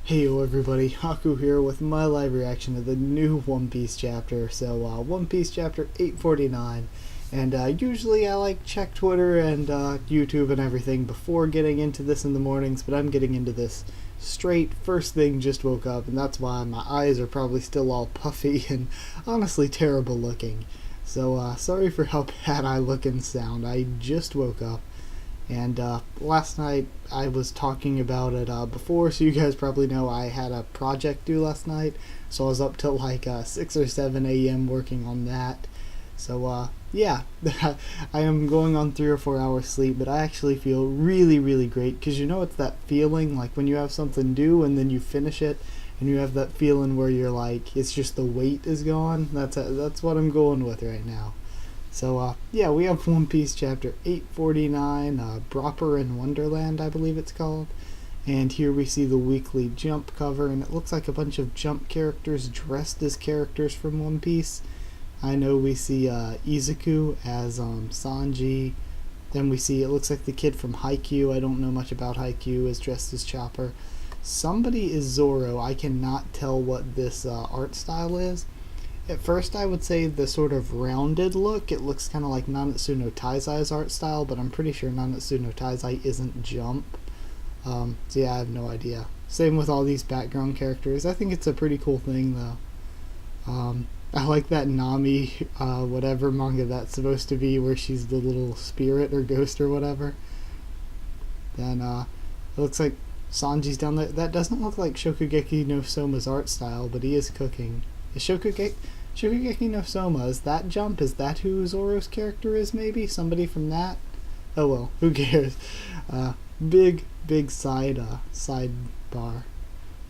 Heyo everybody, Haku here with my live reaction to the new One Piece chapter. So, One Piece chapter 849. And usually I check Twitter and YouTube and everything before getting into this in the mornings, but I'm getting into this straight first thing, just woke up, and that's why my eyes are probably still all puffy and honestly terrible looking. So, sorry for how bad I look and sound. I just woke up. And last night I was talking about it before, so you guys probably know I had a project due last night, so I was up till 6 or 7 a.m. working on that. So yeah, I am going on 3 or 4 hours sleep, but I actually feel really, really great, because you know it's that feeling like when you have something due and then you finish it, and you have that feeling where you're like, it's just the weight is gone. That's what I'm going with right now. So, yeah, we have One Piece chapter 849, Proper in Wonderland, I believe it's called. And here we see the weekly Jump cover, and it looks like a bunch of Jump characters dressed as characters from One Piece. I know we see Izuku as Sanji. Then we see, it looks like the kid from Haiku, I don't know much about Haiku, is dressed as Chopper. Somebody is Zoro. I cannot tell what this art style is. At first I would say the sort of rounded look, it looks kind of like Nanatsu no Taizai's art style, but I'm pretty sure Nanatsu no Taizai isn't Jump. So yeah, I have no idea. Same with all these background characters. I think it's a pretty cool thing though. I like that Nami, whatever manga that's supposed to be, where she's the little spirit or ghost or whatever. Then it looks like Sanji's down there. That doesn't look like Shokugeki no Soma's art style, but he is cooking. Is Shokugeki no Soma, is that Jump? Is that who Zoro's character is, maybe? Somebody from that? Oh well, who cares? Big sidebar.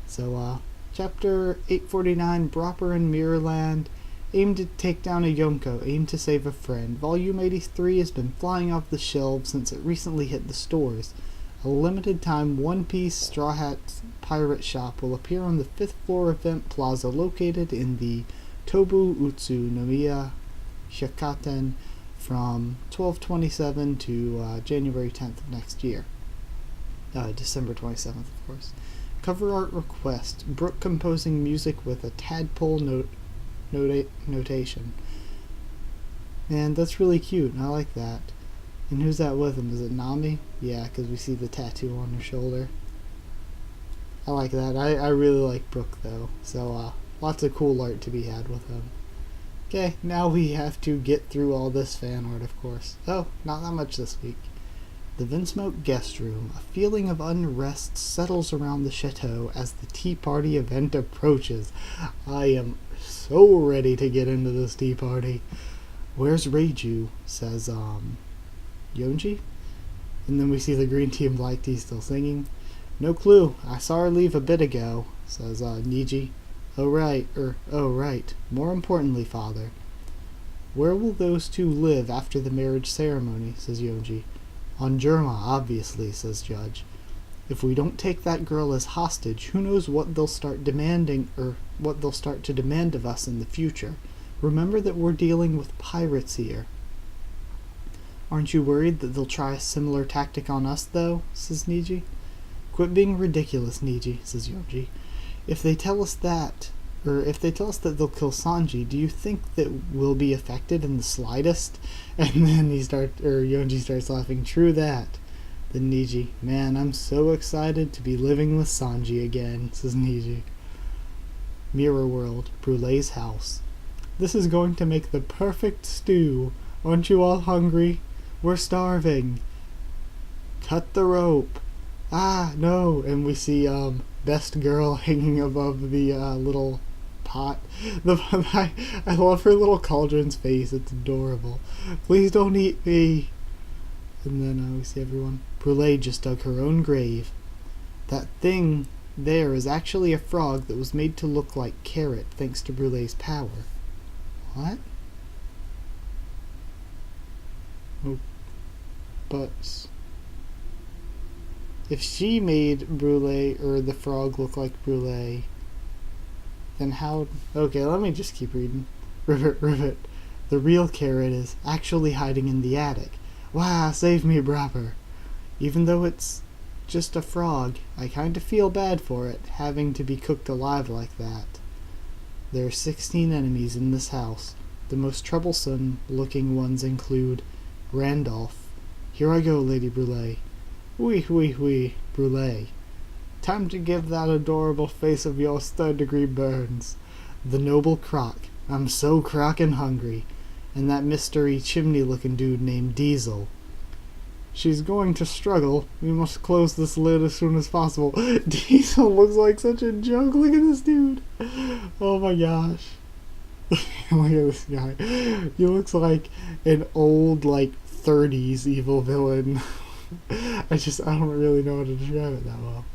So, chapter 849, Proper in Mirrorland. Aim to take down a Yonko, aim to save a friend. Volume 83 has been flying off the shelves since it recently hit the stores. A limited time One Piece Straw Hat Pirate Shop will appear on the 5th floor event plaza located in the Tobu Utsu Nomiya Shikaten from 12/27 to January 10th of next year. December 27th, of course. Cover art request. Brook composing music with a tadpole notation. And that's really cute, and I like that. And who's that with him? Is it Nami? Yeah, because we see the tattoo on her shoulder. I like that. I really like Brook, though. So, lots of cool art to be had with him. Okay, now we have to get through all this fan art, of course. Oh, not that much this week. The Vinsmoke guest room. A feeling of unrest settles around the chateau as the tea party event approaches. I am so ready to get into this tea party. Where's Reiju? Says, Yonji? And then we see the green tea and black tea still singing. No clue. I saw her leave a bit ago, says Niji. Oh right. More importantly, father. Where will those two live after the marriage ceremony, says Yonji. On Germa, obviously, says Judge. If we don't take that girl as hostage, who knows what they'll start demanding, or what they'll start to demand of us in the future. Remember that we're dealing with pirates here. Aren't you worried that they'll try a similar tactic on us, though? Says Niji. Quit being ridiculous, Niji, says Yonji. If they tell us that they'll kill Sanji, do you think that we'll be affected in the slightest? And then Yonji starts laughing. True that. Then Niji, man, I'm so excited to be living with Sanji again, says Niji. Mirror World, Brulee's house. This is going to make the perfect stew. Aren't you all hungry? We're starving. Cut the rope. Ah, no. And we see Best Girl hanging above the little pot. I love her little cauldron's face. It's adorable. Please don't eat me. And then we see everyone. Brulee just dug her own grave. That thing there is actually a frog that was made to look like Carrot thanks to Brulee's power. What? Oh, but if she made Brulee, or the frog, look like Brulee, then how... Okay, let me just keep reading. Rivet. The real Carrot is actually hiding in the attic. Wow, save me, Proper. Even though it's just a frog. I kinda feel bad for it, having to be cooked alive like that. There are 16 enemies in this house. The most troublesome-looking ones include Randolph. Here I go, Lady Brûlée. Oui, Brûlée. Time to give that adorable face of yours third-degree burns. The noble Croc. I'm so crockin' hungry. And that mystery chimney-looking dude named Diesel. She's going to struggle. We must close this lid as soon as possible. Diesel looks like such a joke. Look at this dude. Oh my gosh. Look at this guy. He looks like an old, 30s evil villain. I don't really know how to describe it that well.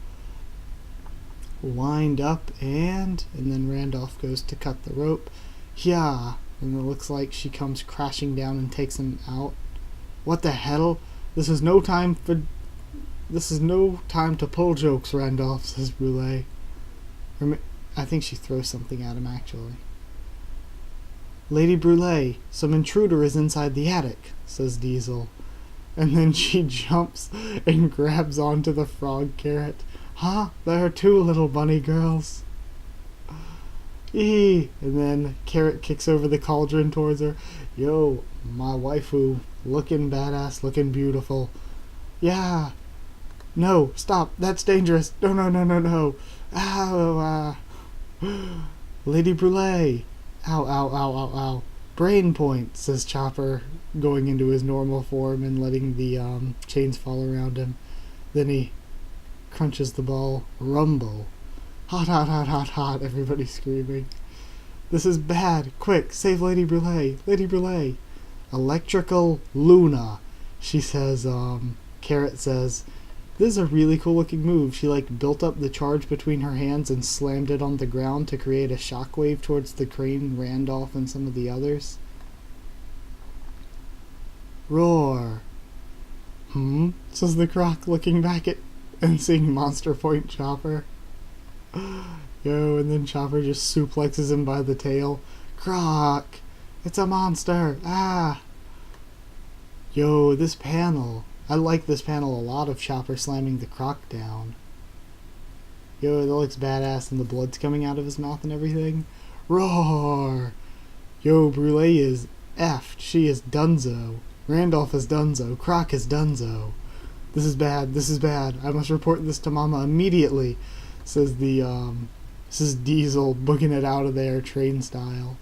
Wind up and then Randolph goes to cut the rope. Yeah. And it looks like she comes crashing down and takes him out. What the hell? This is no time to pull jokes, Randolph, says Brûlée. I think she throws something at him, actually. Lady Brûlée, some intruder is inside the attic, says Diesel. And then she jumps and grabs onto the frog carrot. Huh? There are 2 little bunny girls. And then Carrot kicks over the cauldron towards her. Yo, my waifu, looking badass, looking beautiful. Yeah. No, stop, that's dangerous. No. Ow, Lady Brûlée. Ow. Brain point, says Chopper, going into his normal form and letting the chains fall around him. Then he crunches the ball. Rumble. Hot, everybody's screaming. This is bad. Quick, save Lady Brûlée. Electrical Luna. She says, Carrot says, this is a really cool looking move. She built up the charge between her hands and slammed it on the ground to create a shockwave towards the crane, Randolph, and some of the others. Roar. Says the Croc, looking back at and seeing Monster Point Chopper. Yo, and then Chopper just suplexes him by the tail. Croc! It's a monster! Ah! Yo, this panel. I like this panel a lot of Chopper slamming the Croc down. Yo, that looks badass and the blood's coming out of his mouth and everything. Roar! Yo, Brûlée is effed. She is donezo. Randolph is donezo. Croc is donezo. This is bad. I must report this to Mama immediately, says Diesel, booking it out of there, train style.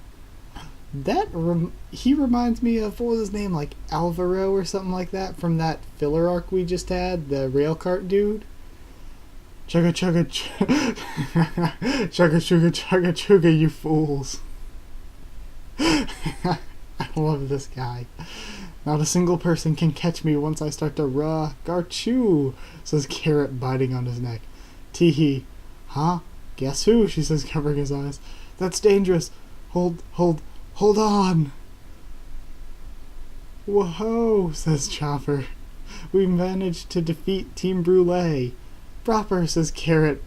He reminds me of, what was his name, Alvaro or something like that, from that filler arc we just had, the rail cart dude. Chugga, you fools. I love this guy. Not a single person can catch me once I start to Garchoo, says Carrot, biting on his neck. Teehee. Huh? Guess who? She says, covering his eyes. That's dangerous. Hold on. Whoa, says Chopper. We managed to defeat Team Brûlée. Proper, says Carrot,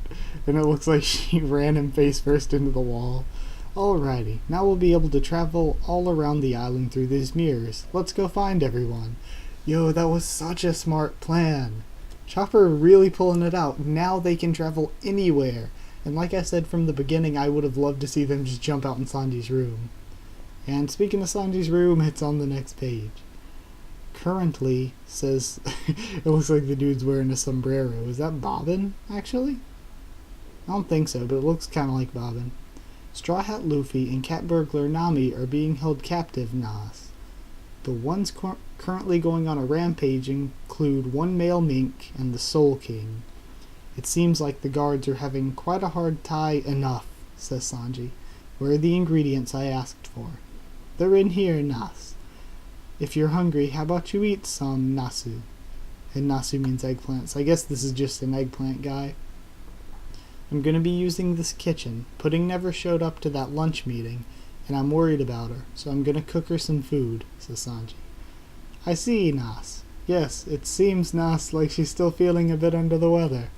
and it looks like she ran him face first into the wall. Alrighty, now we'll be able to travel all around the island through these mirrors. Let's go find everyone. Yo, that was such a smart plan. Chopper really pulling it out. Now they can travel anywhere. And like I said from the beginning, I would have loved to see them just jump out in Sanji's room. And speaking of Sanji's room, it's on the next page. Currently, says, it looks like the dude's wearing a sombrero. Is that Bobbin, actually? I don't think so, but it looks kind of like Bobbin. Straw Hat Luffy and Cat Burglar Nami are being held captive, Nas. The ones currently going on a rampage include one male mink and the Soul King. It seems like the guards are having quite a hard time. Enough, says Sanji. Where are the ingredients I asked for? They're in here, Nas. If you're hungry, how about you eat some, Nasu? And Nasu means eggplants. I guess this is just an eggplant guy. I'm going to be using this kitchen. Pudding never showed up to that lunch meeting, and I'm worried about her, so I'm going to cook her some food, says Sanji. I see, Nas. Yes, it seems, Nas, like she's still feeling a bit under the weather.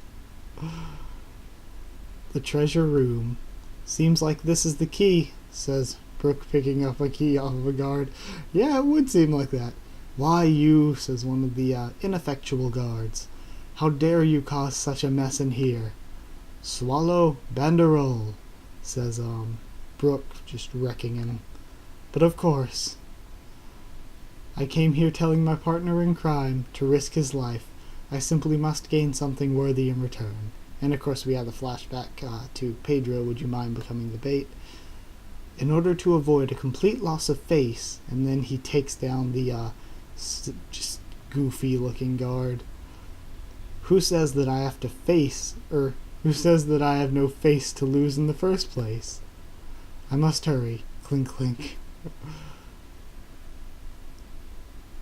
The treasure room. Seems like this is the key, says Brook, picking up a key off of a guard. Yeah, it would seem like that. Why, you, says one of the ineffectual guards. How dare you cause such a mess in here? Swallow banderole, says, Brook, just wrecking him. But of course, I came here telling my partner in crime to risk his life. I simply must gain something worthy in return. And of course we have the flashback to Pedro, would you mind becoming the bait? In order to avoid a complete loss of face, and then he takes down the just goofy looking guard. Who says that I have to face, or who says that I have no face to lose in the first place? I must hurry. Clink clink.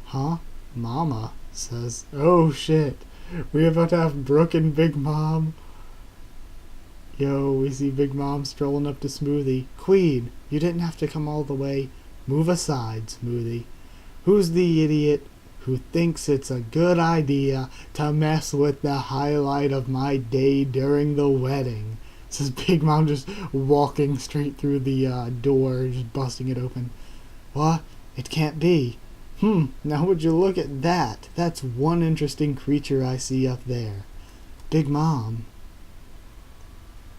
Huh? Mama says, oh shit, we about to have Brook and Big Mom. Yo, we see Big Mom strolling up to Smoothie. Queen, you didn't have to come all the way. Move aside, Smoothie. Who's the idiot who thinks it's a good idea to mess with the highlight of my day during the wedding? Says Big Mom, just walking straight through the door, just busting it open. What? It can't be. Now would you look at that? That's one interesting creature I see up there. Big Mom.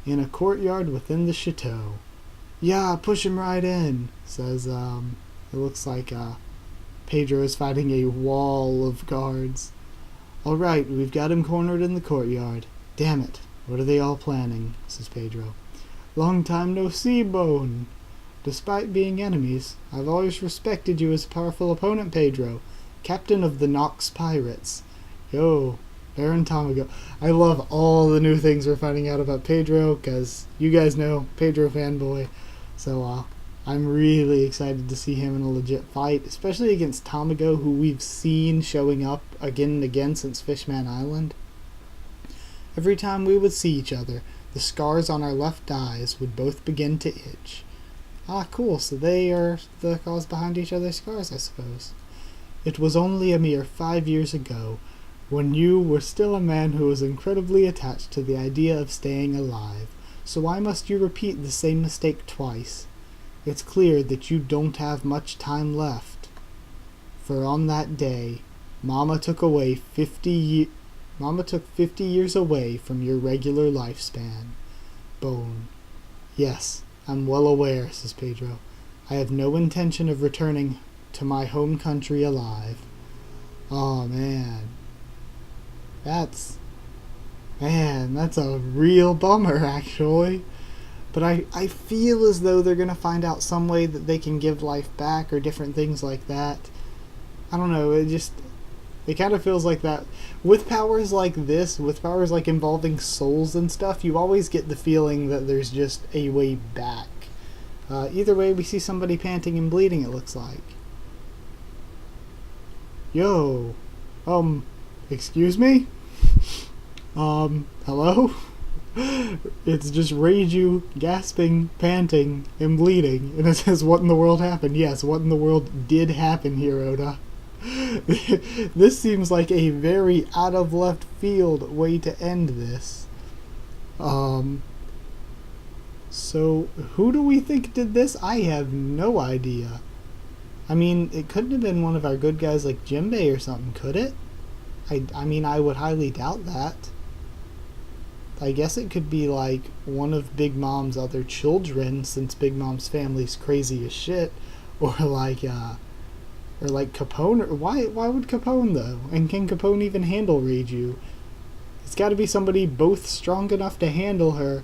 In a courtyard within the chateau. Yeah, push him right in, says, it looks like, Pedro is fighting a wall of guards. Alright, we've got him cornered in the courtyard. Damn it, what are they all planning, says Pedro. Long time no see, Bone. Despite being enemies, I've always respected you as a powerful opponent, Pedro. Captain of the Nox Pirates. Yo, Baron Tamago. I love all the new things we're finding out about Pedro, because you guys know, Pedro fanboy. So, I'm really excited to see him in a legit fight, especially against Tamago, who we've seen showing up again and again since Fishman Island. Every time we would see each other, the scars on our left eyes would both begin to itch. Ah, cool, so they are the cause behind each other's scars, I suppose. It was only a mere 5 years ago, when you were still a man who was incredibly attached to the idea of staying alive. So why must you repeat the same mistake twice? It's clear that you don't have much time left. For on that day, Mama took 50 years away from your regular lifespan. Bone. Yes, I'm well aware, says Pedro. I have no intention of returning to my home country alive. Oh man. That's a real bummer, actually. But I feel as though they're going to find out some way that they can give life back or different things like that. I don't know, it kind of feels like that. With powers like this, with powers like involving souls and stuff, you always get the feeling that there's just a way back. Either way, we see somebody panting and bleeding, it looks like. Yo. Excuse me? Hello? It's just Reiju gasping, panting, and bleeding. And it says, what in the world happened? Yes, what in the world did happen here, Oda? This seems like a very out of left field way to end this. So, who do we think did this? I have no idea. I mean, it couldn't have been one of our good guys like Jinbei or something, could it? I mean, I would highly doubt that. I guess it could be like one of Big Mom's other children, since Big Mom's family's crazy as shit, or like Capone. Or why would Capone though? And can Capone even handle Reiju? It's got to be somebody both strong enough to handle her,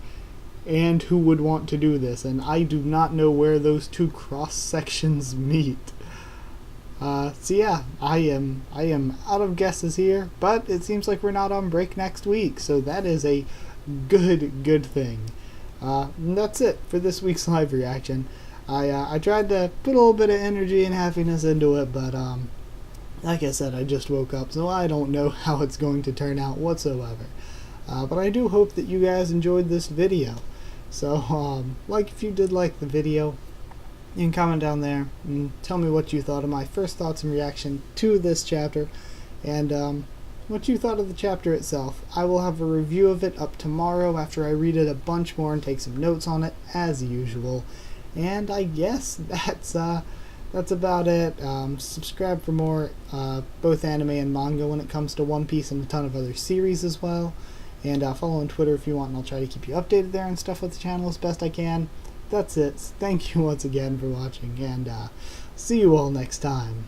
and who would want to do this. And I do not know where those two cross sections meet. So yeah, I am out of guesses here, but it seems like we're not on break next week, so that is a good thing. And that's it for this week's live reaction. I tried to put a little bit of energy and happiness into it, but like I said, I just woke up, so I don't know how it's going to turn out whatsoever. But I do hope that you guys enjoyed this video. So like if you did like the video, you can comment down there and tell me what you thought of my first thoughts and reaction to this chapter, and what you thought of the chapter itself. I will have a review of it up tomorrow after I read it a bunch more and take some notes on it, as usual. And I guess that's about it. Subscribe for more both anime and manga when it comes to One Piece and a ton of other series as well. And follow on Twitter if you want, and I'll try to keep you updated there and stuff with the channel as best I can. That's it. Thank you once again for watching, and see you all next time.